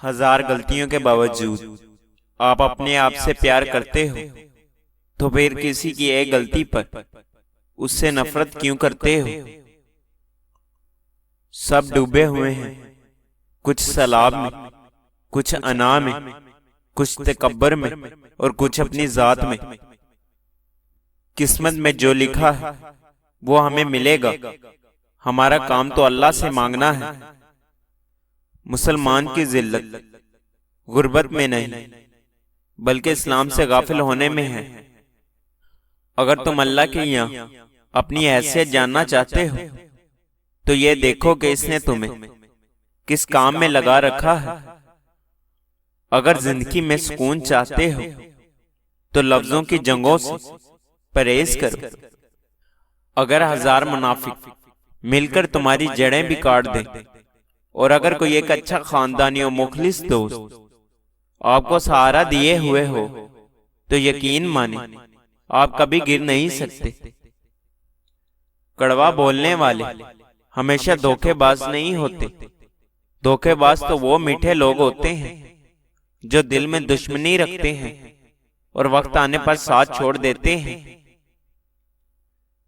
हजार गलतियों के बावजूद आप अपने आप से प्यार करते हो, तो फिर किसी की एक गलती पर उससे नफरत क्यों करते हो? सब डूबे हुए हैं, कुछ सैलाब में, कुछ अना में, कुछ तकब्बर में और कुछ अपनी जात में। किस्मत में जो लिखा है वो हमें मिलेगा। हमारा काम तो अल्लाह से मांगना है। मुसलमान की जिल्लत गुर्बत में नहीं बल्कि इस्लाम से गाफिल होने में है। अगर तुम अल्लाह के यहाँ अपनी हैसियत जानना चाहते हो तो ये देखो कि इसने तुम्हें किस काम में लगा रखा है। अगर जिंदगी में सुकून चाहते हो तो लफ्जों की जंगों से परहेज करो। अगर हजार मुनाफिक मिलकर तुम्हारी जड़ें भी काट दें और अगर कोई एक अच्छा खानदानी और मुखलिस दोस्त आपको सहारा दिए हुए हो तो यकीन माने आप कभी गिर नहीं सकते। कड़वा बोलने वाले हमेशा धोखेबाज नहीं होते। धोखेबाज तो वो मीठे लोग होते हैं जो दिल में दुश्मनी रखते हैं और वक्त आने पर साथ छोड़ देते हैं।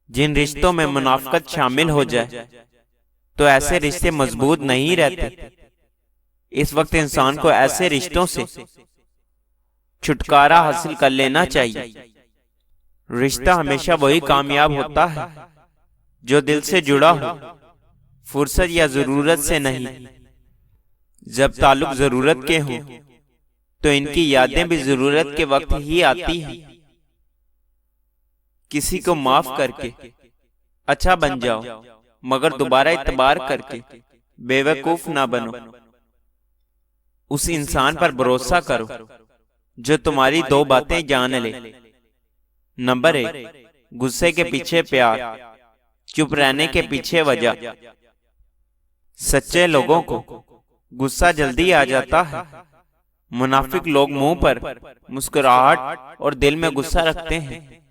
जिन रिश्तों में मुनाफिकत शामिल हो जाए तो ऐसे रिश्ते मजबूत नहीं रहते। इस वक्त इंसान को ऐसे रिश्तों से छुटकारा हासिल कर लेना चाहिए। रिश्ता हमेशा वही कामयाब होता है जो दिल से जुड़ा हो, फुर्सत या जरूरत से नहीं। जब ताल्लुक जरूरत के हों तो इनकी यादें भी जरूरत के वक्त ही आती हैं। किसी को माफ करके अच्छा बन जाओ, मगर दोबारा इतबार करके बेवकूफ ना बनो। उस इंसान पर भरोसा करो जो तुम्हारी दो बातें जान ले। नंबर 1, गुस्से के पीछे प्यार, चुप रहने के पीछे वजह। सच्चे लोगों को गुस्सा जल्दी आ जाता है। मुनाफिक लोग मुंह पर मुस्कुराहट और दिल में गुस्सा रखते हैं।